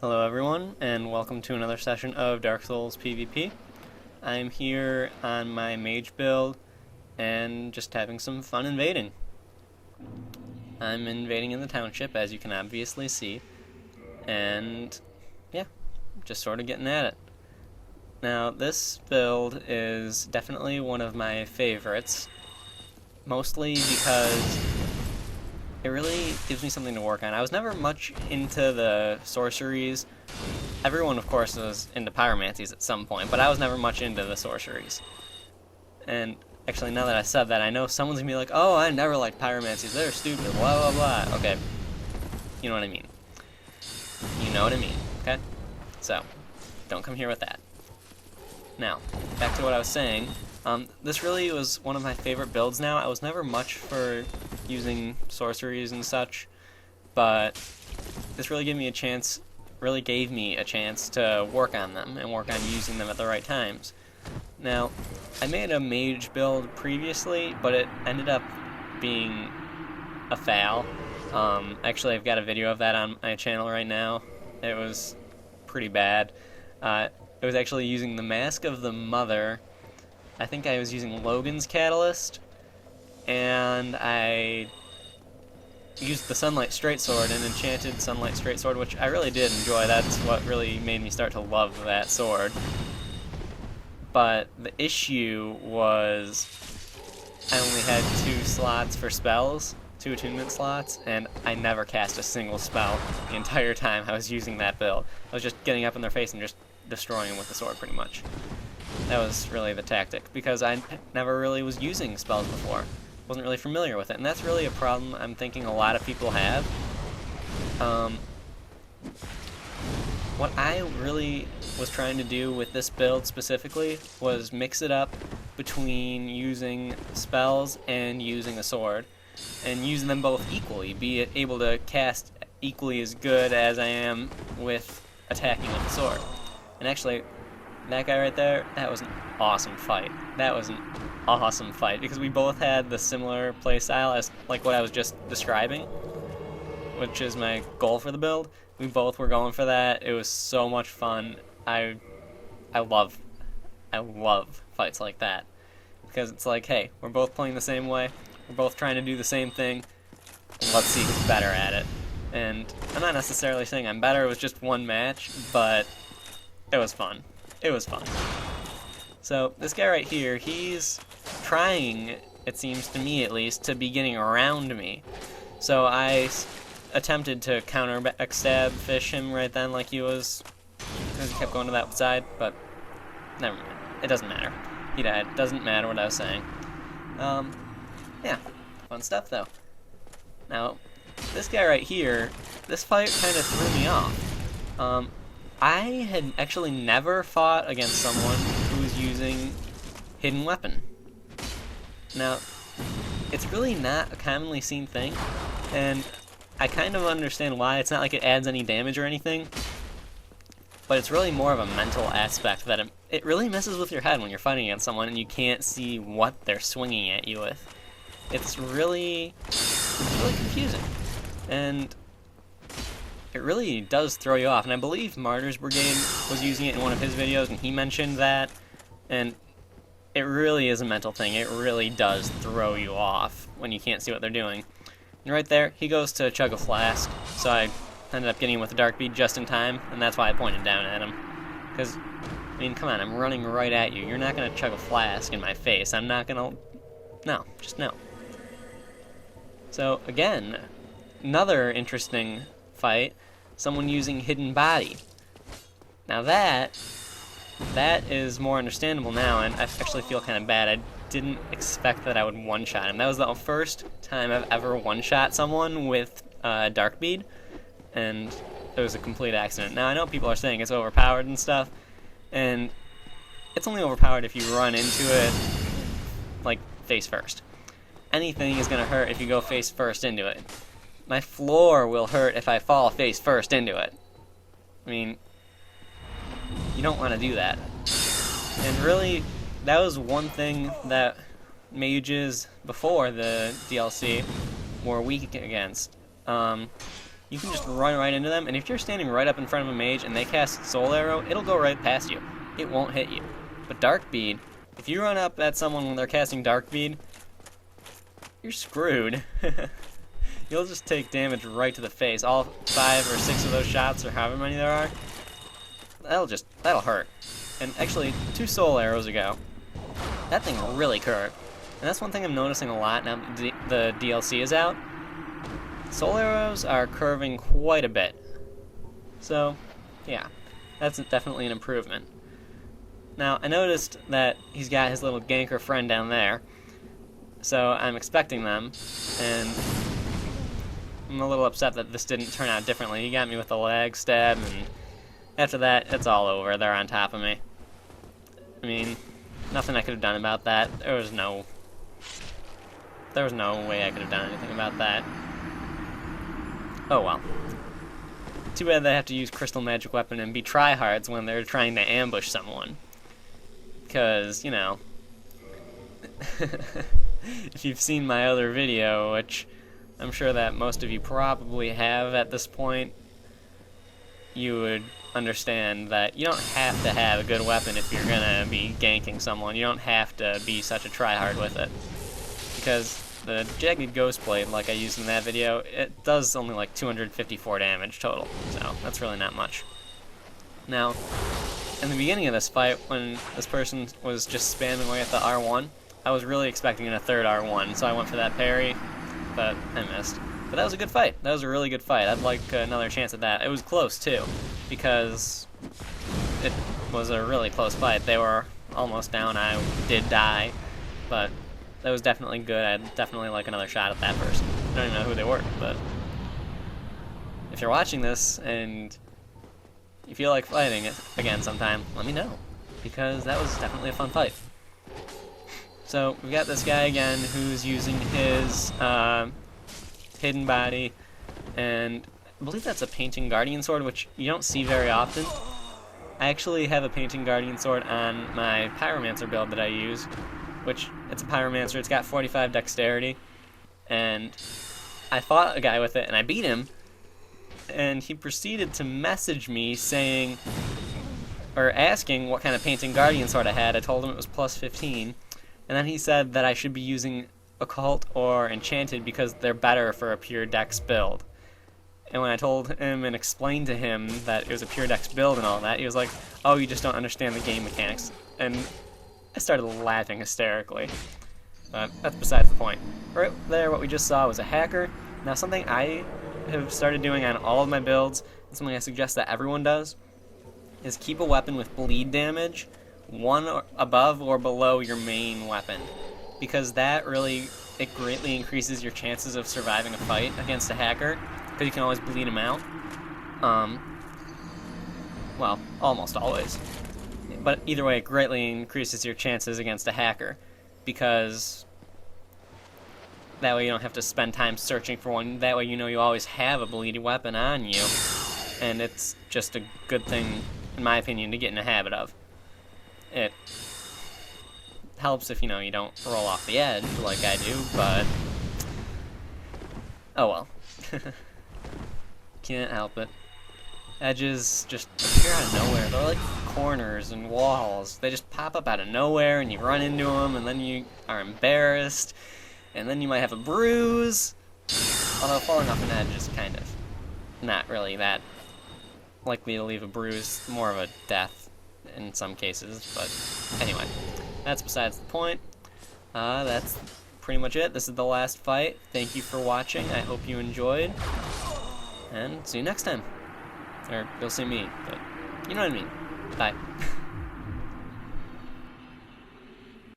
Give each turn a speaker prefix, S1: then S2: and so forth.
S1: Hello everyone, and welcome to another session of Dark Souls PvP. I'm here on my Mage build, and just having some fun invading. I'm invading in the township, as you can obviously see, and yeah, just sort of getting at it. Now, this build is definitely one of my favorites, mostly because it really gives me something to work on. I was never much into the sorceries. Everyone, of course, was into pyromancies at some point, but I was never much into the sorceries. And actually, now that I said that, I know someone's gonna be like, oh, I never liked pyromancies, they're stupid, blah, blah, blah. Okay, you know what I mean. You know what I mean, okay? So, don't come here with that. Now, back to what I was saying. This really was one of my favorite builds now. I was never much for using sorceries and such, but this really gave me a chance to work on them and work on using them at the right times. Now, I made a mage build previously, but it ended up being a fail. Actually, I've got a video of that on my channel right now. It was pretty bad. It was actually using the Mask of the Mother. I think I was using Logan's Catalyst, and I used the Sunlight Straight Sword, an enchanted Sunlight Straight Sword, which I really did enjoy. That's what really made me start to love that sword. But the issue was I only had 2 slots for spells, 2 attunement slots, and I never cast a single spell the entire time I was using that build. I was just getting up in their face and just destroying them with the sword, pretty much. That was really the tactic, because I never really was using spells before. Wasn't really familiar with it, and that's really a problem I'm thinking a lot of people have. What I really was trying to do with this build specifically was mix it up between using spells and using a sword, and using them both equally, be able to cast equally as good as I am with attacking with the sword. And actually, that guy right there, that was an awesome fight. That was an awesome fight, because we both had the similar playstyle as like what I was just describing, which is my goal for the build. We both were going for that. It was so much fun. I love fights like that, because it's like, hey, we're both playing the same way, we're both trying to do the same thing, and let's see who's better at it. And I'm not necessarily saying I'm better, it was just one match, but it was fun. It was fun. So, this guy right here, he's trying, it seems to me at least, to be getting around me. So I attempted to counter backstab fish him right then like he was, because he kept going to that side, but never mind. It doesn't matter. He died. Doesn't matter what I was saying. Yeah. Fun stuff, though. Now, this guy right here, this fight kind of threw me off. I had actually never fought against someone who was using hidden weapon. Now, it's really not a commonly seen thing, and I kind of understand why. It's not like it adds any damage or anything, but it's really more of a mental aspect that it really messes with your head when you're fighting against someone and you can't see what they're swinging at you with. It's really confusing, and it really does throw you off. And I believe Martyr's Brigade was using it in one of his videos, and he mentioned that, and it really is a mental thing. It really does throw you off when you can't see what they're doing. And right there, he goes to chug a flask, so I ended up getting him with a dark bead just in time, and that's why I pointed down at him. Because, I mean, come on, I'm running right at you. You're not going to chug a flask in my face. I'm not going to... No, just no. So, again, another interesting fight, someone using hidden body. Now that is more understandable now, and I actually feel kind of bad. I didn't expect that I would one-shot him. That was the first time I've ever one-shot someone with dark bead, and it was a complete accident. Now I know people are saying it's overpowered and stuff, and it's only overpowered if you run into it like face first. Anything is gonna hurt if you go face first into it. My floor will hurt if I fall face first into it. I mean, you don't want to do that. And really, that was one thing that mages before the DLC were weak against. You you can just run right into them, and if you're standing right up in front of a mage and they cast Soul Arrow, it'll go right past you. It won't hit you. But Dark Bead, if you run up at someone when they're casting Dark Bead, you're screwed. You'll just take damage right to the face. All 5 or 6 of those shots, or however many there are, that'll hurt. And actually, 2 Soul Arrows ago, that thing really curved. And that's one thing I'm noticing a lot now that the DLC is out. Soul Arrows are curving quite a bit. So, yeah, that's definitely an improvement. Now, I noticed that he's got his little ganker friend down there, so I'm expecting them, and I'm a little upset that this didn't turn out differently. He got me with a leg stab, and after that, it's all over. They're on top of me. I mean, nothing I could have done about that. There was no way I could have done anything about that. Oh well. Too bad they have to use Crystal Magic Weapon and be tryhards when they're trying to ambush someone. Because, you know, if you've seen my other video, which I'm sure that most of you probably have at this point, you would understand that you don't have to have a good weapon if you're gonna be ganking someone. You don't have to be such a tryhard with it. Because the Jagged Ghost Blade, like I used in that video, it does only like 254 damage total, so that's really not much. Now, in the beginning of this fight, when this person was just spamming away at the R1, I was really expecting a third R1, so I went for that parry, but I missed. But that was a good fight. That was a really good fight. I'd like another chance at that. It was close, too, because it was a really close fight. They were almost down. I did die, but that was definitely good. I'd definitely like another shot at that person. I don't even know who they were, but if you're watching this and you feel like fighting it again sometime, let me know, because that was definitely a fun fight. So we got this guy again who's using his hidden body, and I believe that's a Painting Guardian Sword, which you don't see very often. I actually have a Painting Guardian Sword on my Pyromancer build that I use, which, it's a Pyromancer, it's got 45 dexterity, and I fought a guy with it, and I beat him, and he proceeded to message me saying, or asking what kind of Painting Guardian Sword I had. I told him it was plus 15, and then he said that I should be using Occult or Enchanted because they're better for a pure dex build. And when I told him and explained to him that it was a pure dex build and all that, he was like, oh, you just don't understand the game mechanics. And I started laughing hysterically. But that's besides the point. Right there, what we just saw was a hacker. Now, something I have started doing on all of my builds, and something I suggest that everyone does, is keep a weapon with bleed damage one above or below your main weapon. Because that really, it greatly increases your chances of surviving a fight against a hacker, because you can always bleed him out. Well, almost always. But either way, it greatly increases your chances against a hacker, because that way you don't have to spend time searching for one. That way you know you always have a bleedy weapon on you, and it's just a good thing, in my opinion, to get in the habit of. It helps if, you know, you don't roll off the edge like I do, but oh well. Can't help it. Edges just appear out of nowhere. They're like corners and walls. They just pop up out of nowhere, and you run into them, and then you are embarrassed, and then you might have a bruise. Although falling off an edge is kind of not really that likely to leave a bruise, more of a death in some cases, but anyway, that's besides the point. That's pretty much it. This is the last fight. Thank you for watching. I hope you enjoyed, and see you next time. Or you'll see me, but you know what I mean. Bye.